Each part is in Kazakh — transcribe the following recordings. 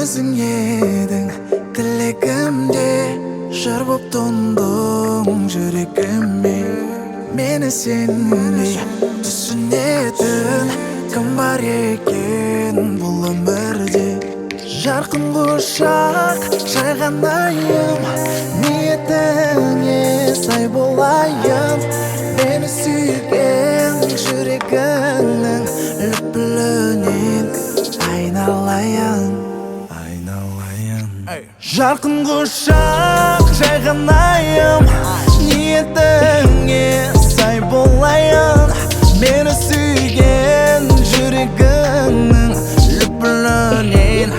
өзің едің тілегімде, жыр боп тұндың жүрегіме. Мені сенбей түсінетін кім бар екен бұл өмірде? Жарқын құшақ жайған айым, ниетіңе сай болайын. Мені сүйген жүрегіңнің лүпілінен айналайын. Жарқын құшақ жайған айым, ниетіңе сай болайын. Мені сүйген жүрегіңнің лүпілінен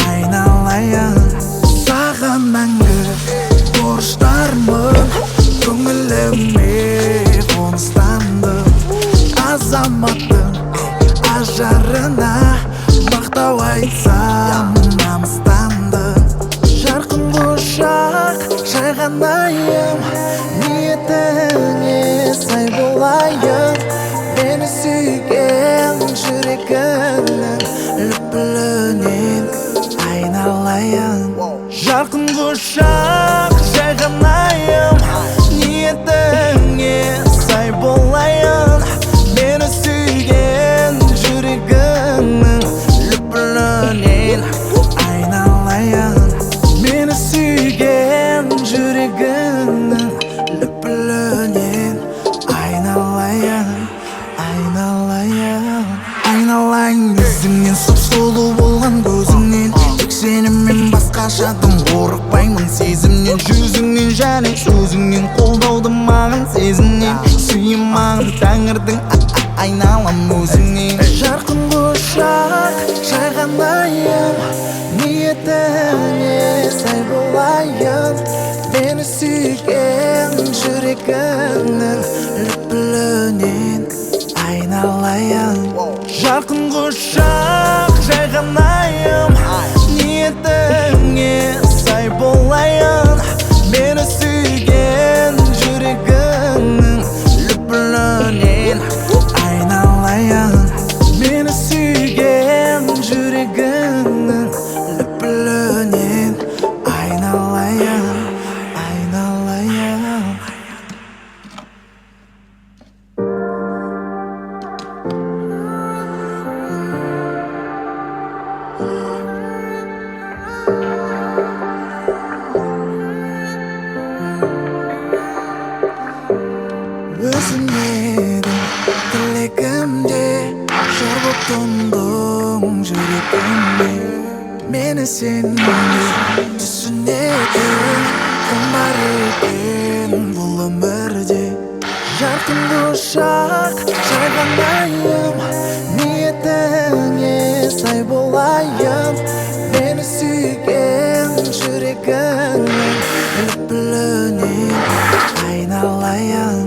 айналайын. Саған мәңгі борыштармын, көңіліме қоныстандым. Азаматтың ажарына мақтау айтсам намыстандым. Жарқын құшақ жайған айым, ниетіңе сай болайын. Мені сүйген жүрегіңнің лүпілінен айналайын. Жарқын құшақ жайған айым, ниетіңе сай болайын. Мені сүйген жүрегіңнің лүпілінен айналайын. Мені сүйген жүрегіңнің лүпілінен айналайын. Айналайын өзіңнен, сұп-сұлу болған көзіңнен. Тек сенімен басқашадым, қорықпаймын сезімнен. Жүзіңнен және сөзіңнен, қолдауды маған сезімнен. Сүйем маған тәңірдің айналам өзіңнен. Жарқын құшақ жайған айым, ниетіңе сай болайын. Мені сүйген жүрегіңнің лүпілінен айналайын. Жарқын құшақ жайған айым, ниетіңе сай болайын. Мені сүйген жүрегіңнің лүпілінен айналайын. Мені сүйген жүрегіңнің лүпілінен айналайын. Өзің едің тілегімде, жыр боп тұндың жүрегіме. Мені сенбей түсінетін кім бар екен бұл өмірде? Жарқын құшақ жайған айым, ниетіңе сай болайын. Мені сүйген жүрегіңнің лүпілінен айналайын.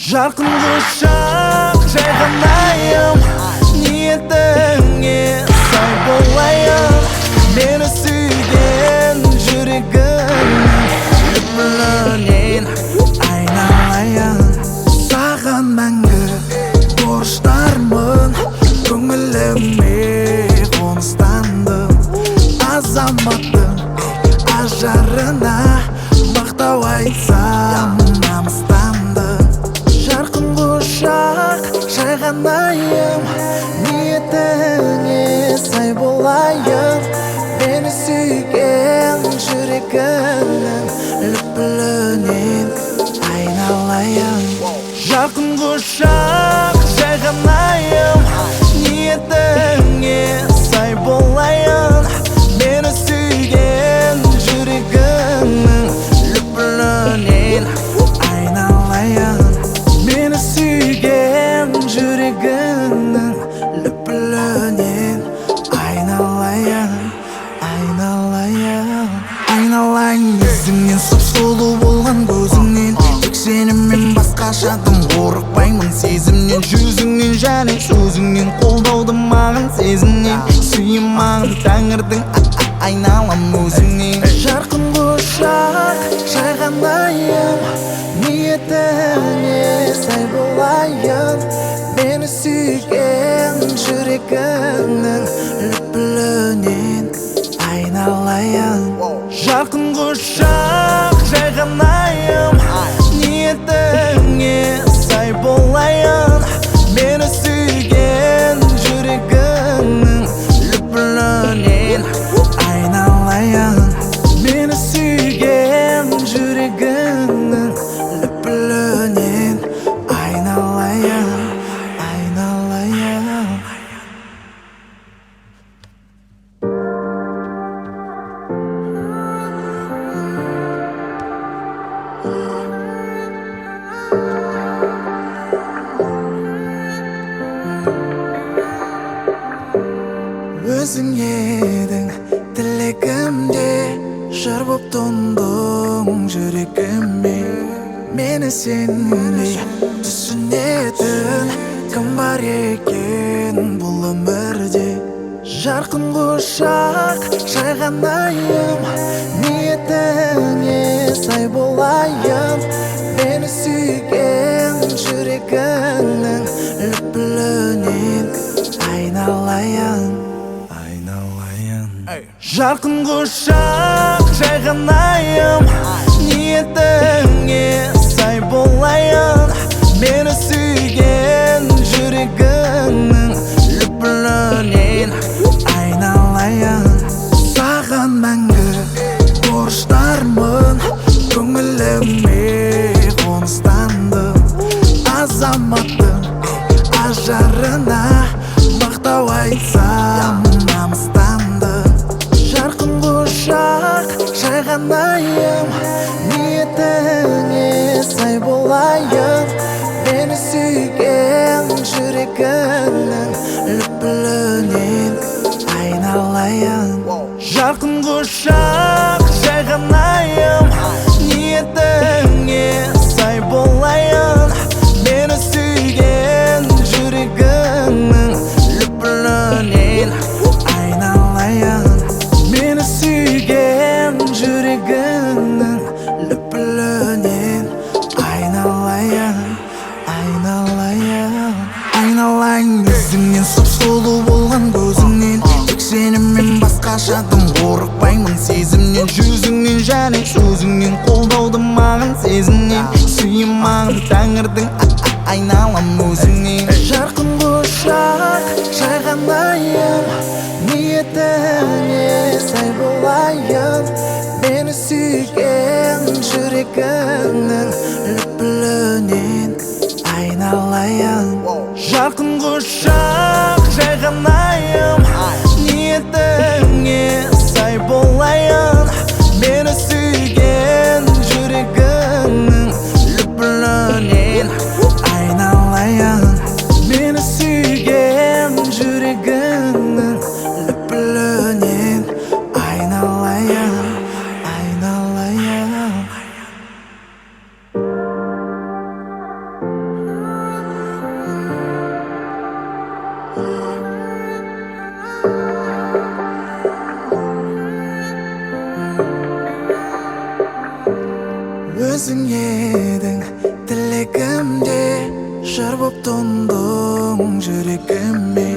Жарқын құшақ жайған айым, ниетіңе сай болайын. Мені сүйген жүрегіңнің лүпілінен айналайын. Саған мәңгі борыштармын, көңіліме қоныстандым. Азаматтың ажарына мақтау айтсам намыстандым. Жарқын құшақ жайған айым, ниетіңе сай болайын. Мені сүйген жүрегіңнің лүпілінен айналайын. Жарқын құшақ жайған айым, ниетіңе сай болайын. Мені сүйген жүрегіңнің лүпілінен айналайын. Мені сүйген жүрегіңнің лүпілінен айналайын. Айналайын өзіңнен, сұп-сұлу болған көзіңнен. Тек сенімен басқашадым, қорықпаймын сезімнен. Жүзіңнен және сөзіңнен, қолдауды маған сезімнен. Сүйем маған тәңірдің айналам өзіңнен. Жарқын құшақ жайған айым, ниетіңе сай болайын. Мені сүйген жүрегіңнің лүпілінен өзің едің тілегімде, жыр боп тұндың жүрегіме. Мені сендей түсінетін кім бар екен бұл өмірде? Жарқын құшақ жайған айым, ниетіңе сай болайын. Мені сүйген жүрегіңнің лүпілінен айналайын. Жарқын құшақ жайған айым, ниетіңе сай болайын. Мені сүйген жүрегіңнің лүпілінен айналайын. Саған мәңгі борыштармын, көңіліме қоныстандым. Азаматтың ажарына мақтау айтсам намыстандым. Жарқын құшақ жайған айым, ниетіңе сай болайын. Мені сүйген жүрегіңнің лүпілінен айналайын. Жарқын құшақ жайған айым, ниетіңе сай болайын. Мені сүйген жүрегіңнің лүпілінен айналайын. Мені сүйген жүрегіңнің лүпілінен айналайын. Айналайын өзіңнен, сұп-сұлу болған көзіңнен. Тек сенімен басқашадым, қорықпаймын сезімнен. Жүзіңнен және сөзіңнен қолдауды маған сезімнен. Сүйем маған тәңірдің айналам өзіңнен. Жарқын құшақ жайған айым, ниетіңе сай болайын. Мені сүйген жүрегіңнің лүпілінен айналайын. Жарқын құшақ жайған айым, ниетіңе сай болайын. Мені сүйген жүрегіңнің лүпілінен айналайын. Мені сүйген жүрегіңнің лүпілінен айналайын. Өзің едің тілегімде, жыр боп тұндың жүрегіме.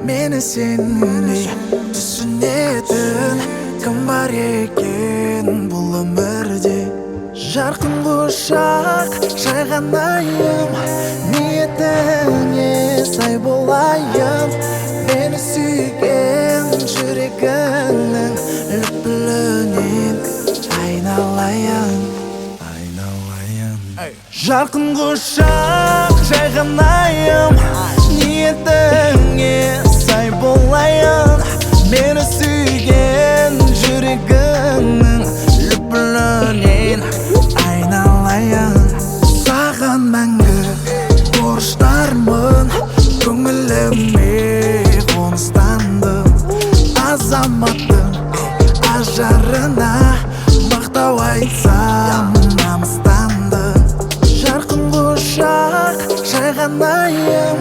Мені сендей түсінетін кім бар екен бұл өмірде? Жарқын құшақ жайған айым, ниетіңе сай болайын. Мені сүйген жүрегіңнің лүпілінен айналайын. Жарқын құшақ жайған айым, ниетіңе сай болайын. Мені сүйген жүрегіңнің лүпілінен айналайын. Саған мәңгі борыштармын, көңіліме қоныстандым. Азаматтың ажарына мақтау айтсам намыстандым. Жарқын құшақ жайған айым,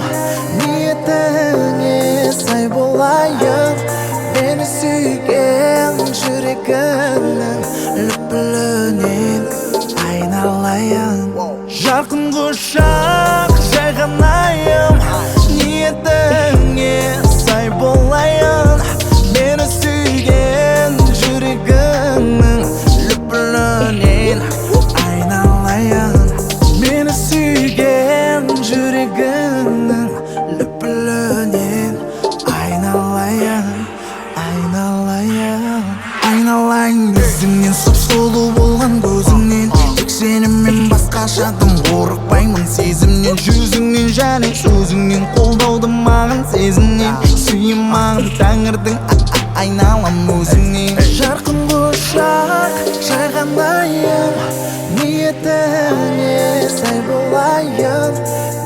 ниетіңе сай болайын. Мені сүйген жүрегіңнің лүпілінен айналайын. Жарқын құшақ жайған айым, ниетіңе сай болайын. Мені сүйген жүрегіңнің лүпілінен айналайын. Мені сүйген жүрегіңнің лүпілінен айналайын. Айналайын өзіңнен, сұп-сұлу болған көзіңнен. Тек сенімен басқашадым, қорықпаймын сезімнен. Жүзіңнен және сөзіңнен қолдауды маған сезімнен. Сүйем маған тәңірдің айналам өзіңнен. Жарқын құшақ жайған айым, ниетіңе сай болайын.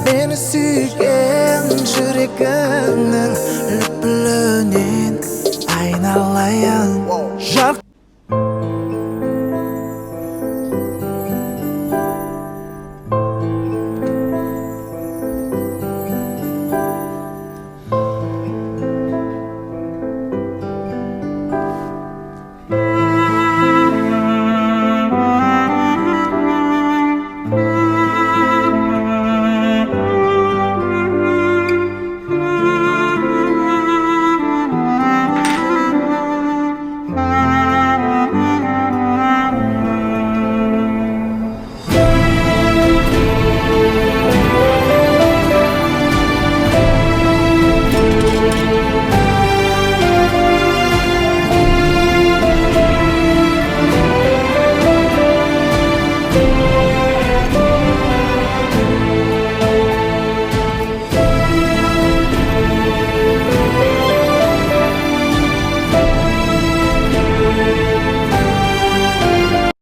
Мені сүйген жүрегіңнің лүпілінен аралайын